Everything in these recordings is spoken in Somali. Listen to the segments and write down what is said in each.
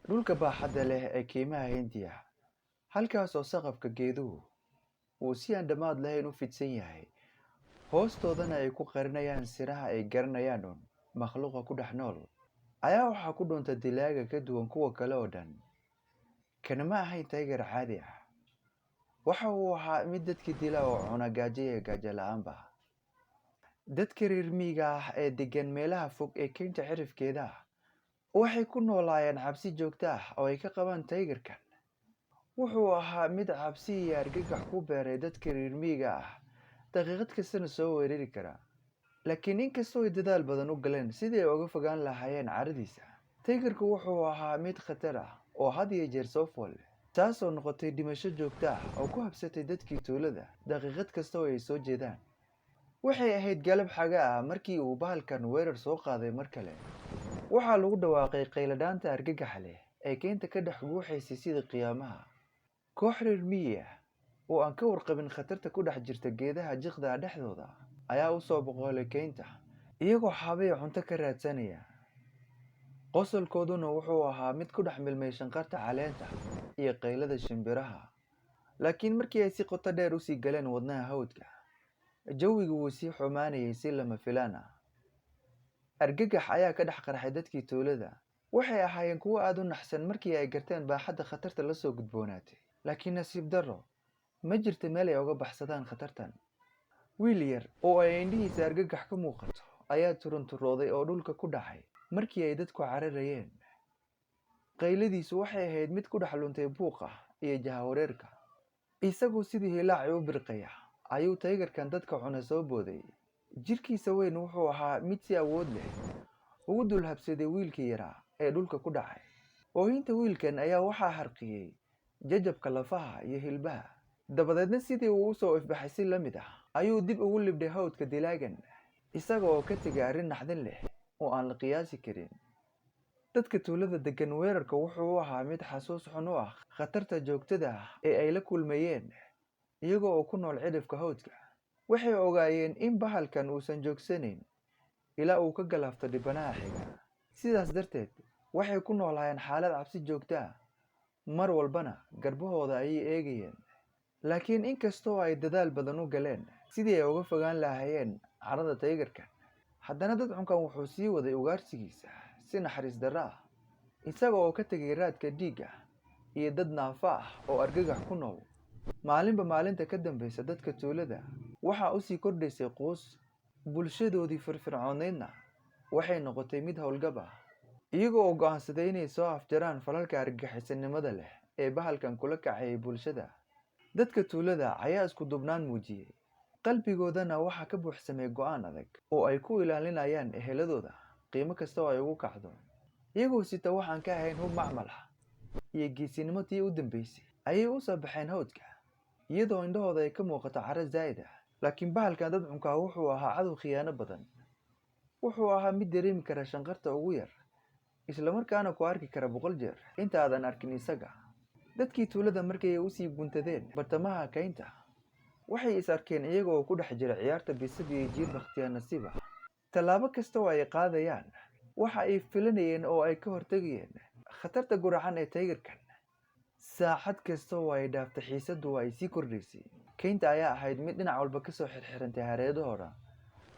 dhulka baaxadda leh ee keymaha Hindiya, halkaas oo saqafka geeduhu uu si aan dhammaad lahayn u fidsan yahay, hoostoodana ay ku qarinayaan siraha ay garanayaan uun makhluuqa ku dhex nool, ayaa waxaa ku dhunta dilaaga ka duwan kuwa kale oo dhan. Kana ma ahayn taygar caadi ah, waxa uu ahaa mid dadkii dila oo cuna gaajo iyo gaajo la'aanba. Dadka reer miyiga ah ee deggan meelaha fog ee keynta cirifkeeda ah waxay ku noolaayeen cabsi joogto ah oo ay ka qabaan taygarkan. Wuxuu ahaa mid cabsi iyo argagax ku beeray dadka reer miyiga ah, daqiiqad kastana soo weerari kara. Laakiin inkastoo ay dadaal badan u galeen sidii ay uga fogaan lahaayeen caradiisa, taygarku wuxuu ahaa mid khatar ah oo had iyo jeer soo fool leh, taasoo noqotay dhimasho joogto ah oo ku habsatay dadkii tuulada daqiiqad kasta oo ay soo jeedaan. Waxay ahayd galab xaga ah markii uu bahalkan weerar soo qaaday mar kale. Waxaa lagu dhawaaqay qayladhaanta argagaxa leh ee keynta ka dhex guuxaysay sida qiyaamaha. Koox reer miyi ah oo aan ka warqabin khatarta ku dhex jirta geedaha jiqda ah dhexdooda ayaa u soo boqolay keynta, iyagoo xaabay cunto ka raadsanaya. Qosolkooduna wuxuu ahaa mid ku dhex milmay shanqarta caleenta iyo qaylada shimbiraha. Laakiin markii ay si qoto dheer u sii galeen wadnaha hawdka, jawigu wuu sii xumaanayay si lama filaan ah. Argagax ayaa ka dhex qarxay dadkii tuulada. Waxay ahaayeen kuwo aad u naxsan markii ay garteen baaxadda khatarta la soo gudboonaatay. Laakiin nasiib darro, ma jirto meel ay uga baxsadaan khatartan. Wiil yar oo ay indhihiisa argagax ka muuqato ayaa turunturooday oo dhulka ku dhacay markii ay dadku cararayeen. Qayladiisu waxay ahayd mid ku dhex luntay buuqa iyo jahawareerka. Isagoo sidii hilaaci u birqaya ayuu taygarkan dadka cuna soo booday. Jirkiisa weyn wuxuu ahaa mid si awood leh ugu dul habsaday wiilkii yaraa ee dhulka ku dhacay. Oohinta wiilkan ayaa waxaa harqiyey jajabka lafaha iyo hilbaha. Dabadeedna sidii uu u soo ifbaxay si la mid ah ayuu dib ugu libdhay hawdka dilaagan, isaga oo ka tegay arrin naxdin leh oo aan la qiyaasi karin. Dadka tuulada deggan weerarka wuxuu u ahaa mid xasuus xun u ah khatarta joogtada ah ee ay la kulmayeen iyaga oo ku nool cidhifka hawdka. Waxay ogaayeen in bahalkan uusan joogsanayn ilaa uu ka galaafto dhibanaha xiga. Sidaas darteed, waxay ku noolaayeen xaalad cabsi joogto ah, mar walbana garbahooda ayay eegayeen. Laakiin inkastoo ay dadaal badan u galeen sidii ay uga fogaan lahaayeen carada taygarkan, haddana dadcunkan wuxuu sii waday ugaarsigiisa si naxariis darro ah, isaga oo ka tegay raadka dhiigga iyo dad naafa ah oo argagax ku nool. Maalinba maalinta ka dambaysa dadka tuulada waxaa u sii kordhaysay quus. Bulshadoodii firfircoonaydna waxay noqotay mid howlgab ah, iyaga oo go'aansaday inay soo afjaraan falalka argagixisanimada leh ee bahalkan kula kacayay bulshada. Dadka tuulada ayaa isku dubnaan muujiyey, qalbigoodana waxaa ka buuxsamay go'aan adag oo ay ku ilaalinayaan eheladooda qiimo kasta oo ay ugu kacdo. Iyagoo sita waxaan ka ahayn hub macmal ah iyo geesinimo tii u dambaysay ayay u soo baxeen hawdka, iyadoo indhahooda ay ka muuqato caro zaa'id ah. Laakiin bahalkan dadcunka wuxuu ahaa cadow khiyaano badan. Wuxuu ahaa mid dareemi kara shanqarta ugu yar, isla markaana ku arki kara 100 jeer inta aadan arkin isaga. Dadkii tuulada markii ay u sii guntadeen bartamaha keynta, waxay is arkeen iyaga oo ku dhex jira ciyaarta bisad iyo jiir bakhtiyaa nasiib ah. Tallaabo kasta oo ay qaadayaan waxa ay filanayeen oo ay ka hortagayeen khatarta guracan ee taygarkan. Saacad kasta oo ay dhaaftay xiisaddu waa ay sii kordhaysay. Keynta ayaa ahayd mid dhinac walba ka soo xirxirantay hareerahooda.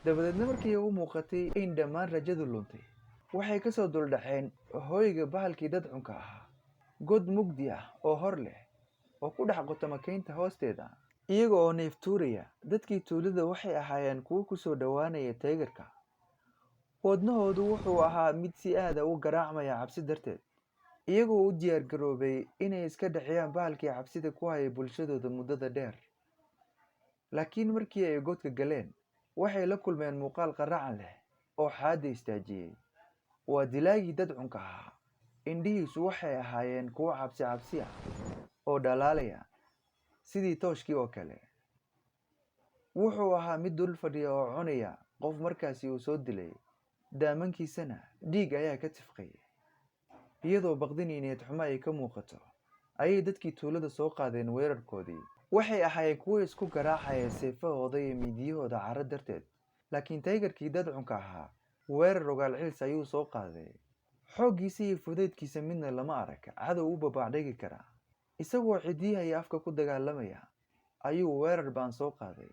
Dabadeedna markii ay u muuqatay in dhammaan rajadu luntay, waxay ka soo duldhaceen hooyga bahalkii dadcunka ahaa, god mugdi ah oo hor leh oo ku dhex qotoma keynta hoosteeda. Iyaga oo neeftuuraya, dadkii tuulada waxay ahaayeen kuwo ku soo dhowaanaya taygarka. Wadnahoodu wuxuu ahaa mid si aad ah u garaacmaya cabsi darteed, iyagoo u diyaar garoobay inay iska dhexiyaan bahalkii cabsida ku hayay bulshadooda muddada dheer. Laakiin markii ay godka galeen, waxay la kulmeen muuqaal qaracan leh oo xaadda istaajiyey. Waa dilaagii dadcunka ahaa. Indhihiisu waxay ahaayeen kuwo cabsi ah oo dhalaalaya sidii tooshkii oo kale. Wuxuu ahaa mid dul fadhiya oo cunaya qof markaasi uu soo dilay. Daamankiisana dhiig ayaa ka tifqay. Iyadoo baqdin iyo niyad xumo ay ka muuqato, ayay dadkii tuulada soo qaadeen weerarkoodii. Waxay ahaayeen kuwo isku garaacaya seefahooda iyo midiyahooda caro darteed. Laakiin taygarkii dadcunka ahaa weerar rogaal cilis ayuu soo qaaday. xooggiisa iyo fudaydkiisa midna lama arag cadow u babaacdhigi karaa. Isagoo cidiyaha iyo afka ku dagaalamaya ayuu weerar baan soo qaaday.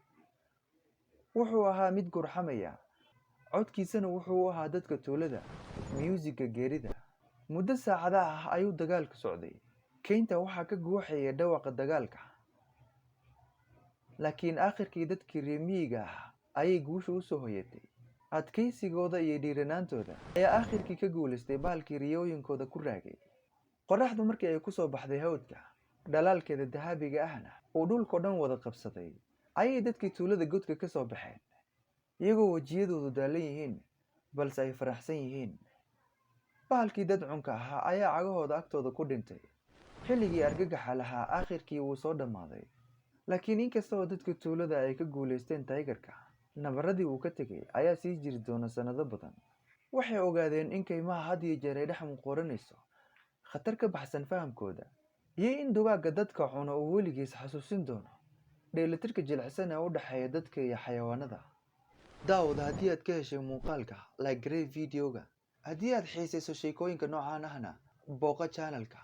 Wuxuu ahaa mid gurxamaya, codkiisana wuxuu u ahaa dadka tuulada muusika geerida. Muddo saacada ah ayuu dagaalku socday. Keynta waxaa ka guuxaya dhawaqa dagaalka, laakiin aakhirkii dadkii reer miyiga ah ayay guusha u soo hoyatay. Adkaysigooda iyo dhiiranaantooda ayaa aakhirkii ka guulaystay bahalkii riyooyinkooda ku raagay. Qorraxdu markii ay ku soo baxday hawdka, dhalaalkeeda dahabiga ahna uu dhulkoo dhan wada qabsaday, ayay dadkii tuulada godka ka soo baxeen, iyagoo wejiyadoodu daalan yihiin balse ay faraxsan yihiin. Bahalkii dad cunka ahaa ayaa cagahooda agtooda ku dhintay. Xilligii argagaxa lahaa aakhirkii wuu soo dhammaaday. Laakiin inkasta oo dadka tuulada ay ka guulaysteen taygarka, nabaradii uu ka tegay ayaa sii jiri doona sanado badan. Waxay ogaadeen in kaymaha had iyo jeer ay dhex muquuranayso khatar ka baxsan fahamkooda, iyo in dugaagga dadka cuna uu weligiis xasuusin doono dheelitirka jilicsan ee u dhexeeya dadka iyo xayawaanada. Daawada haddii aad ka heshay muuqaalka, like garee videoga. Haddii aad xiisayso sheekooyinka noocaan ahna, booqo channelka.